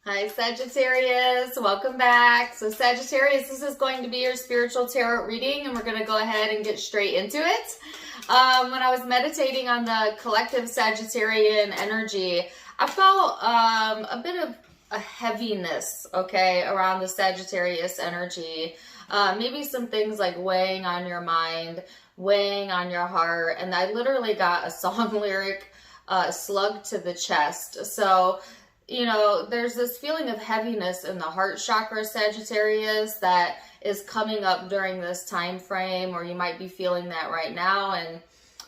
Hi Sagittarius, welcome back. So Sagittarius, this is going to be your spiritual tarot reading and we're going to go ahead and get straight into it. When I was meditating on the collective Sagittarian energy, I felt a bit of a heaviness, okay, around the Sagittarius energy. Maybe some things like weighing on your mind, weighing on your heart, and I literally got a song lyric slug to the chest. So there's this feeling of heaviness in the heart chakra, Sagittarius, that is coming up during this time frame, or you might be feeling that right now. And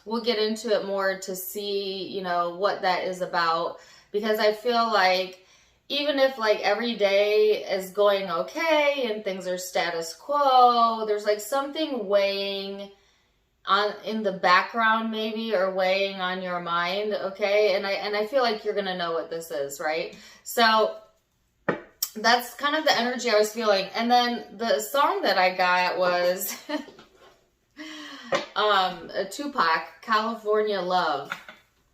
we'll get into it more to see, what that is about. Because I feel like even if like every day is going okay and things are status quo, there's like something weighing on in the background maybe, or weighing on your mind, okay? And I feel like you're gonna know what this is, right? So that's kind of the energy I was feeling. And then the song that I got was a Tupac, California Love.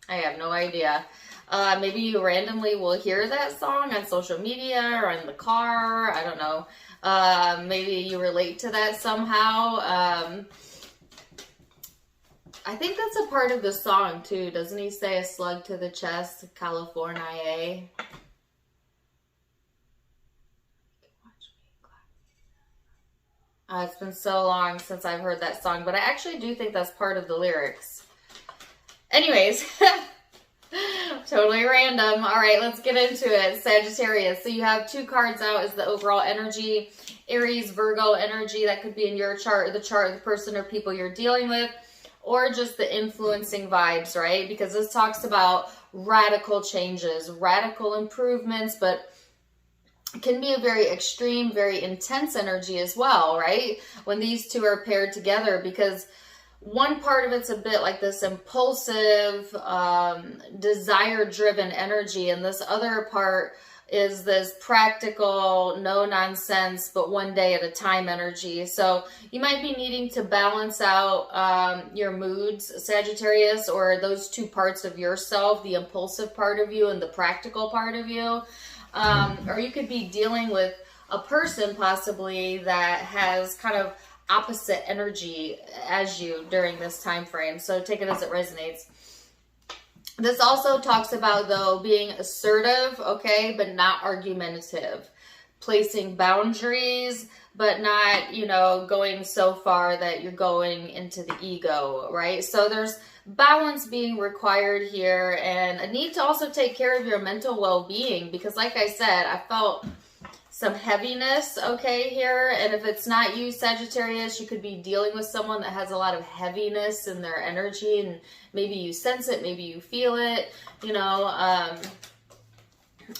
I have no idea. Maybe you randomly will hear that song on social media or in the car. I don't know. Maybe you relate to that somehow. I think that's a part of the song too. Doesn't he say a slug to the chest, California? It's been so long since I've heard that song, but I actually do think that's part of the lyrics. Anyways, totally random. All right, let's get into it. Sagittarius. So you have two cards out is the overall energy. Aries, Virgo energy. That could be in your chart, or the chart of the person or people you're dealing with, or just the influencing vibes, right? Because this talks about radical changes, radical improvements, but it can be a very extreme, very intense energy as well, right? When these two are paired together, because one part of it's a bit like this impulsive, desire-driven energy, and this other part is this practical, no nonsense, but one day at a time energy. So you might be needing to balance out your moods, Sagittarius, or those two parts of yourself, the impulsive part of you and the practical part of you. Or you could be dealing with a person possibly that has kind of opposite energy as you during this time frame. So take it as it resonates. This also talks about, though, being assertive, okay, but not argumentative. Placing boundaries, but not, going so far that you're going into the ego, right? So there's balance being required here, and a need to also take care of your mental well-being, because like I said, I felt some heaviness, okay, here. And if it's not you, Sagittarius, you could be dealing with someone that has a lot of heaviness in their energy, and maybe you sense it, maybe you feel it,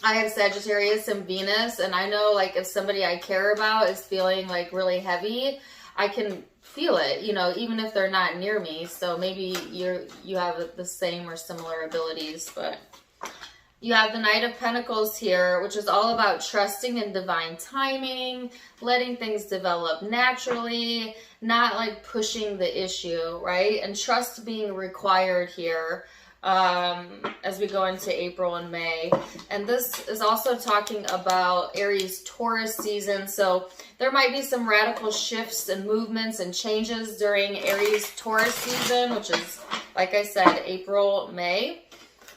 I have Sagittarius and Venus, and I know like if somebody I care about is feeling like really heavy, I can feel it, even if they're not near me. So maybe you have the same or similar abilities. But you have the Knight of Pentacles here, which is all about trusting in divine timing, letting things develop naturally, not like pushing the issue, right? And trust being required here as we go into April and May. And this is also talking about Aries Taurus season. So there might be some radical shifts and movements and changes during Aries Taurus season, which is, like I said, April, May.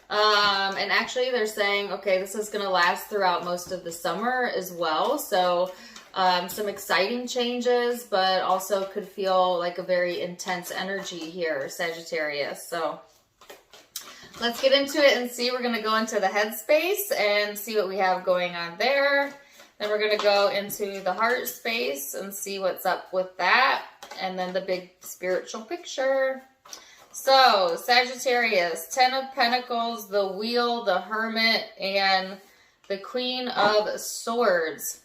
And actually they're saying, okay, this is going to last throughout most of the summer as well. So, some exciting changes, but also could feel like a very intense energy here, Sagittarius. So let's get into it and see. We're going to go into the headspace and see what we have going on there. Then we're going to go into the heart space and see what's up with that. And then the big spiritual picture. So, Sagittarius, Ten of Pentacles, the Wheel, the Hermit, and the Queen of Swords.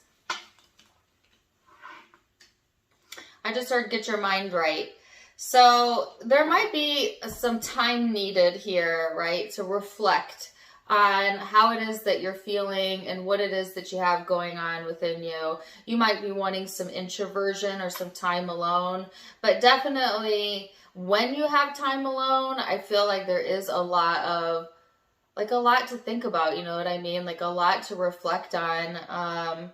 I just heard get your mind right. So, there might be some time needed here, right, to reflect on how it is that you're feeling and what it is that you have going on within you. You might be wanting some introversion or some time alone, but definitely when you have time alone, I feel like there is a lot of like a lot to think about, you know what I mean? Like a lot to reflect on.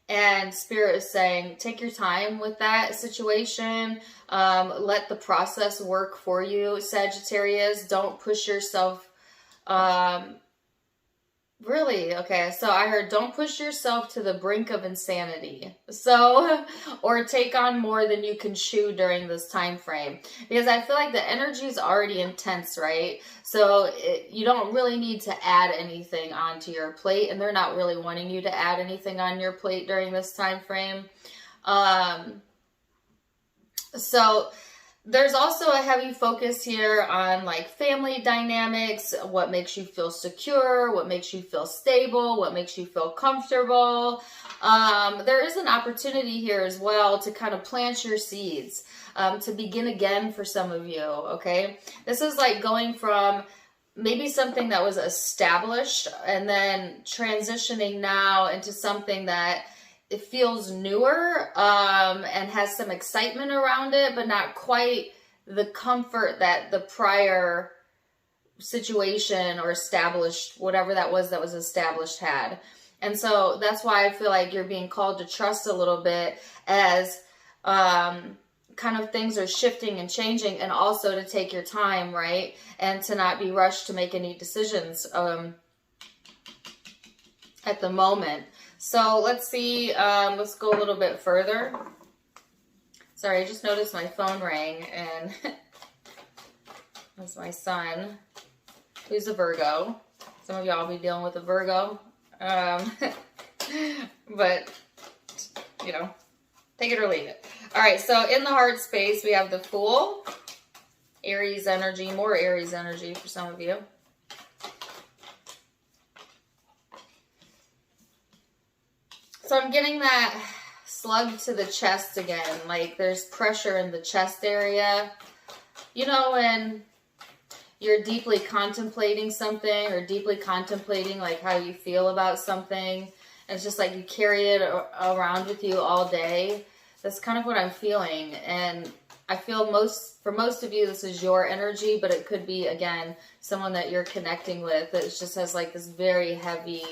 And Spirit is saying, take your time with that situation. Let the process work for you, Sagittarius. Don't push yourself. Really? Okay, so I heard don't push yourself to the brink of insanity. So, or take on more than you can chew during this time frame. Because I feel like the energy is already intense, right? So you don't really need to add anything onto your plate, and they're not really wanting you to add anything on your plate during this time frame. So there's also a heavy focus here on like family dynamics, what makes you feel secure, what makes you feel stable, what makes you feel comfortable. There is an opportunity here as well to kind of plant your seeds, to begin again for some of you, okay? This is like going from maybe something that was established and then transitioning now into something that it feels newer, and has some excitement around it, but not quite the comfort that the prior situation or established, whatever that was established, had. And so that's why I feel like you're being called to trust a little bit as kind of things are shifting and changing, and also to take your time, right? And to not be rushed to make any decisions at the moment. So let's see, let's go a little bit further. Sorry, I just noticed my phone rang, and that's my son, who's a Virgo. Some of y'all be dealing with a Virgo. But, you know, take it or leave it. All right, so in the heart space, we have the Fool, Aries energy, more Aries energy for some of you. So I'm getting that slug to the chest again. Like there's pressure in the chest area. You know, when you're deeply contemplating something, or deeply contemplating like how you feel about something, and it's just like you carry it around with you all day. That's kind of what I'm feeling. And I feel for most of you, this is your energy, but it could be, again, someone that you're connecting with that just has like this very heavy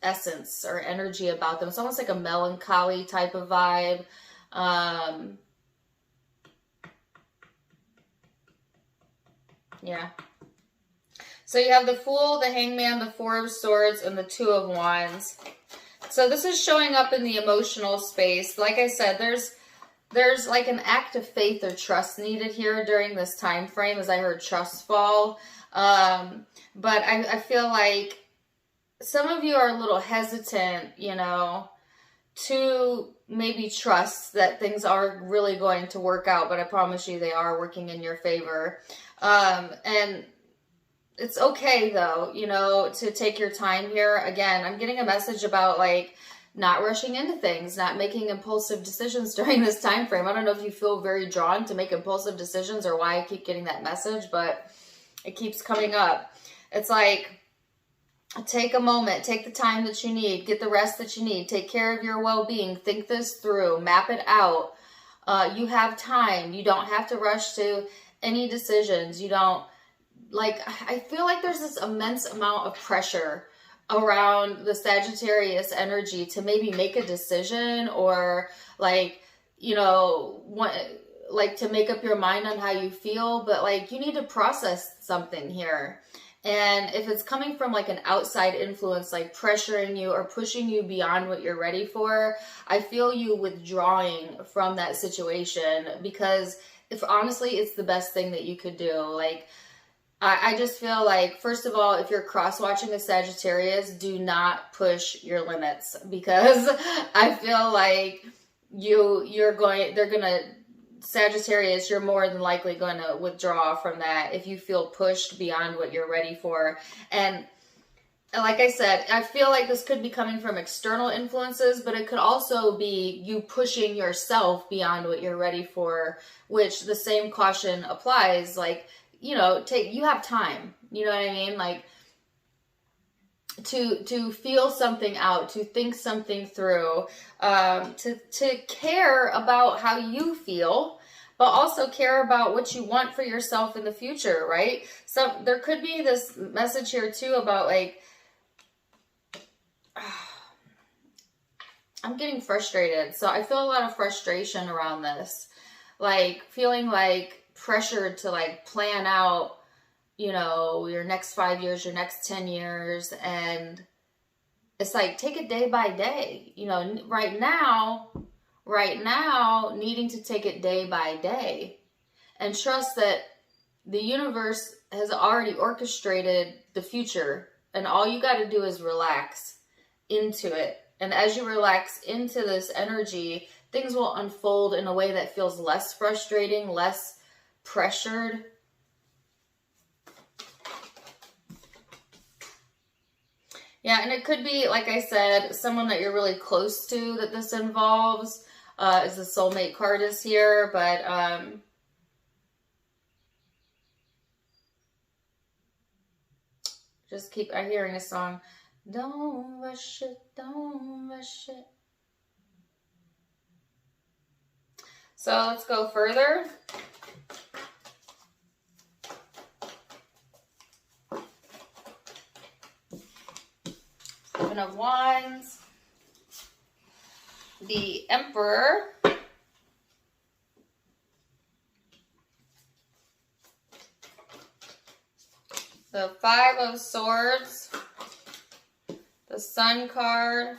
essence or energy about them. It's almost like a melancholy type of vibe. Yeah. So you have the Fool, the Hangman, the Four of Swords, and the Two of Wands. So this is showing up in the emotional space. Like I said, there's like an act of faith or trust needed here during this time frame, as I heard trust fall. But I feel like some of you are a little hesitant, you know, to maybe trust that things are really going to work out, but I promise you they are working in your favor. And it's okay though, you know, to take your time here. Again, I'm getting a message about like not rushing into things, not making impulsive decisions during this time frame. I don't know if you feel very drawn to make impulsive decisions or why I keep getting that message, but it keeps coming up. It's like, take a moment, take the time that you need, get the rest that you need, take care of your well-being, think this through, map it out. You have time. You don't have to rush to any decisions. You don't, like, I feel like there's this immense amount of pressure around the Sagittarius energy to maybe make a decision, or like, you know, like to make up your mind on how you feel, but like you need to process something here. And if it's coming from like an outside influence, like pressuring you or pushing you beyond what you're ready for, I feel you withdrawing from that situation, because if honestly, it's the best thing that you could do. Like, I just feel like, first of all, if you're cross-watching a Sagittarius, do not push your limits, because I feel like Sagittarius, you're more than likely going to withdraw from that if you feel pushed beyond what you're ready for. And like I said, I feel like this could be coming from external influences, but it could also be you pushing yourself beyond what you're ready for, which the same caution applies. Like, you know, you have time, you know what I mean? Like, to feel something out, to think something through, to care about how you feel, but also care about what you want for yourself in the future, right? So there could be this message here too about like, I'm getting frustrated. So I feel a lot of frustration around this, like feeling like pressured to like plan out, you know, your next 5 years, your next 10 years. And it's like, take it day by day, you know, right now, needing to take it day by day and trust that the universe has already orchestrated the future. And all you got to do is relax into it. And as you relax into this energy, things will unfold in a way that feels less frustrating, less pressured. Yeah, and it could be, like I said, someone that you're really close to that this involves. Is the soulmate card is here, but just keep hearing a song. Don't rush it, don't rush it. So let's go further. Seven of Wands. The Emperor. The Five of Swords. The Sun card.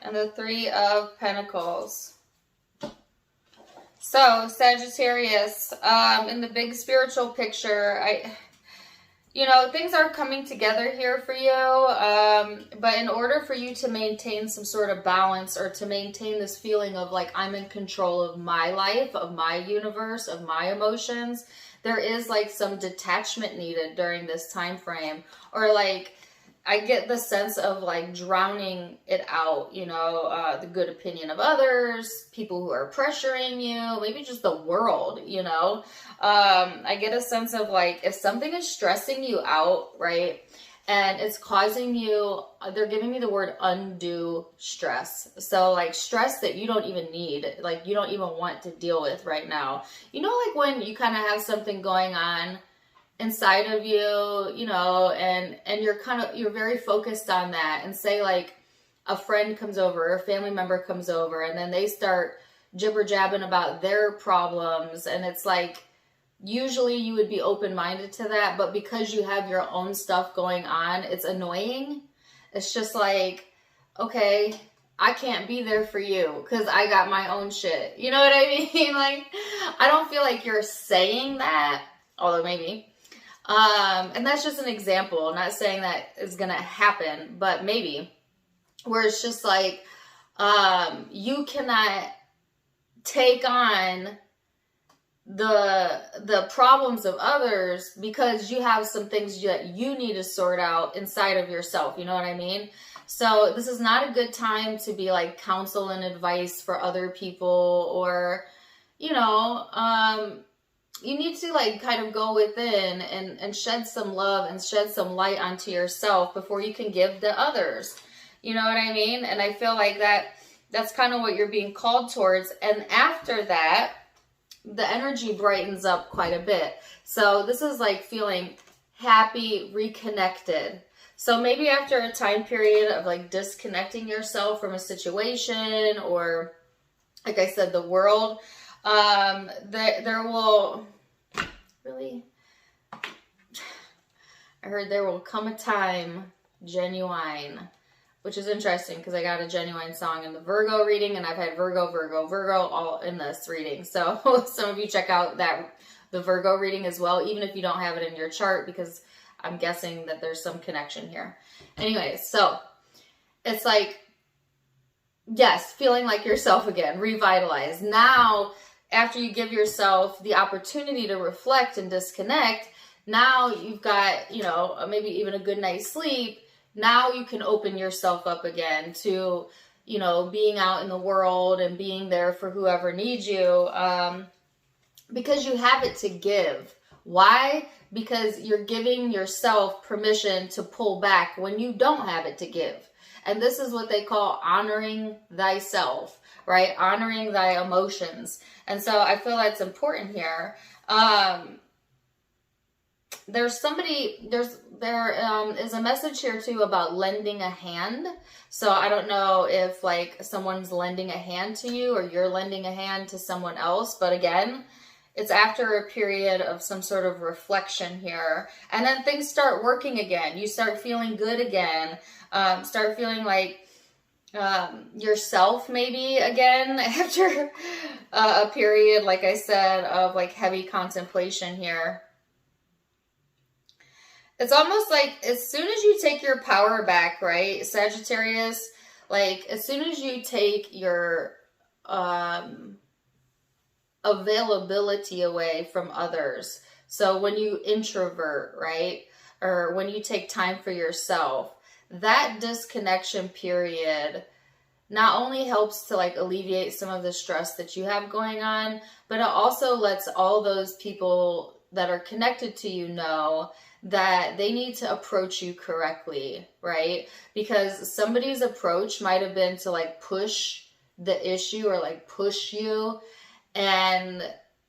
And the Three of Pentacles. So, Sagittarius, in the big spiritual picture, you know, things are coming together here for you, but in order for you to maintain some sort of balance or to maintain this feeling of like, I'm in control of my life, of my universe, of my emotions, there is like some detachment needed during this time frame. Or like, I get the sense of like drowning it out, you know, the good opinion of others, people who are pressuring you, maybe just the world, you know. I get a sense of like, if something is stressing you out, right, and it's causing you, they're giving me the word undue stress. So like stress that you don't even need, like you don't even want to deal with right now. You know, like when you kind of have something going on inside of you, you know, and you're very focused on that, and say like a friend comes over or a family member comes over and then they start jibber jabbing about their problems, and it's like, usually you would be open-minded to that, but because you have your own stuff going on, it's annoying. It's just like, okay, I can't be there for you because I got my own shit. You know what I mean? Like, I don't feel like you're saying that, although maybe. And that's just an example. I'm not saying that is going to happen, but maybe. Where it's just like, you cannot take on the problems of others because you have some things that you need to sort out inside of yourself. You know what I mean? So this is not a good time to be like counsel and advice for other people, or, you know, you need to like kind of go within and shed some love and shed some light onto yourself before you can give to others. You know what I mean? And I feel like that's kind of what you're being called towards. And after that, the energy brightens up quite a bit. So this is like feeling happy, reconnected. So maybe after a time period of like disconnecting yourself from a situation, or like I said, the world, there will really, I heard there will come a time, genuine, which is interesting because I got a genuine song in the Virgo reading, and I've had Virgo all in this reading. So some of you check out the Virgo reading as well, even if you don't have it in your chart, because I'm guessing that there's some connection here. Anyways, so it's like, yes, feeling like yourself again, revitalized. Now, after you give yourself the opportunity to reflect and disconnect, now you've got, you know, maybe even a good night's sleep. Now you can open yourself up again to, you know, being out in the world and being there for whoever needs you, because you have it to give. Why? Because you're giving yourself permission to pull back when you don't have it to give. And this is what they call honoring thyself, right? Honoring thy emotions. And so I feel that's important here. There is a message here too about lending a hand. So I don't know if like someone's lending a hand to you or you're lending a hand to someone else. But again, it's after a period of some sort of reflection here. And then things start working again. You start feeling good again. Start feeling like yourself maybe again after a period, like I said, of like heavy contemplation here. It's almost like as soon as you take your power back, right, Sagittarius, like as soon as you take your availability away from others. So when you introvert, right, or when you take time for yourself, that disconnection period not only helps to like alleviate some of the stress that you have going on, but it also lets all those people that are connected to you know that they need to approach you correctly, right? Because somebody's approach might have been to like push the issue or like push you, and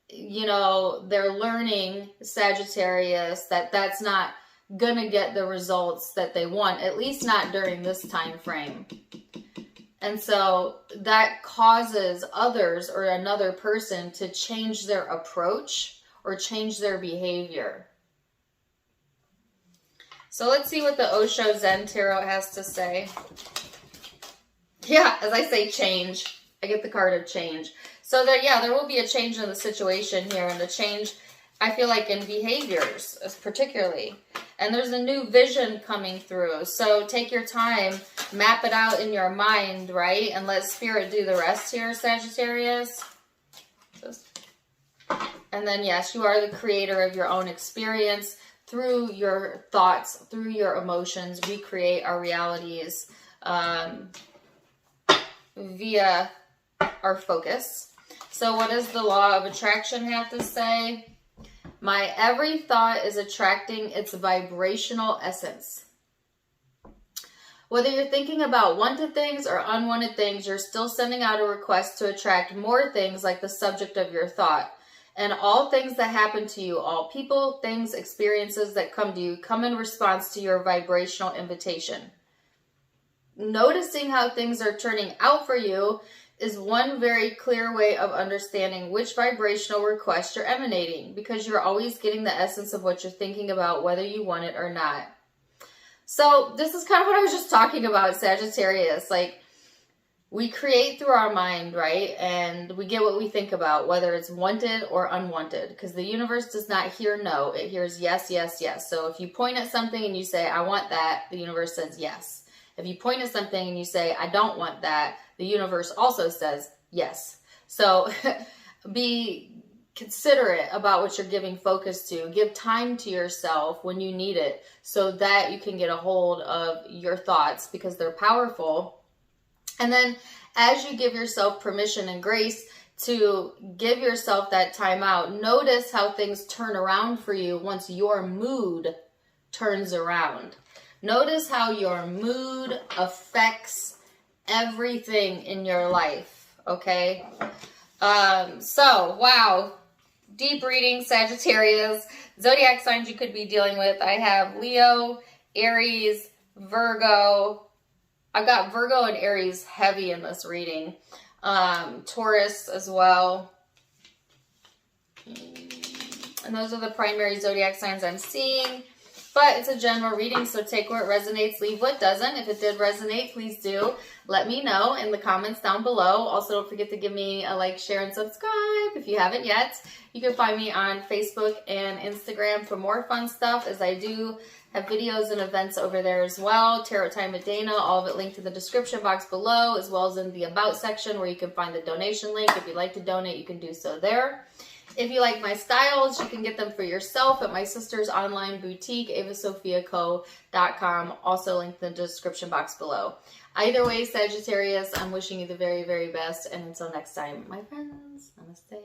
you know, they're learning, Sagittarius, that that's not gonna get the results that they want, at least not during this time frame. And so that causes others or another person to change their approach or change their behavior. So let's see what the Osho Zen Tarot has to say. Yeah, as I say change, I get the card of change. So there will be a change in the situation here, and the change, I feel like, in behaviors particularly. And there's a new vision coming through. So take your time, map it out in your mind, right? And let spirit do the rest here, Sagittarius. And then, yes, you are the creator of your own experience. Through your thoughts, through your emotions, we create our realities via our focus. So what does the law of attraction have to say? My every thought is attracting its vibrational essence. Whether you're thinking about wanted things or unwanted things, you're still sending out a request to attract more things like the subject of your thought. And all things that happen to you, all people, things, experiences that come to you, come in response to your vibrational invitation. Noticing how things are turning out for you is one very clear way of understanding which vibrational request you're emanating, because you're always getting the essence of what you're thinking about, whether you want it or not. So this is kind of what I was just talking about, Sagittarius. Like, we create through our mind, right? And we get what we think about, whether it's wanted or unwanted, because the universe does not hear no. It hears yes, yes, yes. So if you point at something and you say, I want that, the universe says yes. If you point at something and you say, I don't want that, the universe also says yes. So be considerate about what you're giving focus to. Give time to yourself when you need it so that you can get a hold of your thoughts, because they're powerful. And then as you give yourself permission and grace to give yourself that time out, notice how things turn around for you once your mood turns around. Notice how your mood affects everything in your life, okay? Wow. Deep reading, Sagittarius. Zodiac signs you could be dealing with. I have Leo, Aries, Virgo. I've got Virgo and Aries heavy in this reading. Taurus as well. And those are the primary zodiac signs I'm seeing. But it's a general reading, so take what resonates, leave what doesn't. If it did resonate, please do let me know in the comments down below. Also, don't forget to give me a like, share, and subscribe if you haven't yet. You can find me on Facebook and Instagram for more fun stuff, as I do have videos and events over there as well. Tarot Time with Dana, all of it linked in the description box below, as well as in the About section where you can find the donation link. If you'd like to donate, you can do so there. If you like my styles, you can get them for yourself at my sister's online boutique, avasophiaco.com, also linked in the description box below. Either way, Sagittarius, I'm wishing you the very, very best. And until next time, my friends, namaste.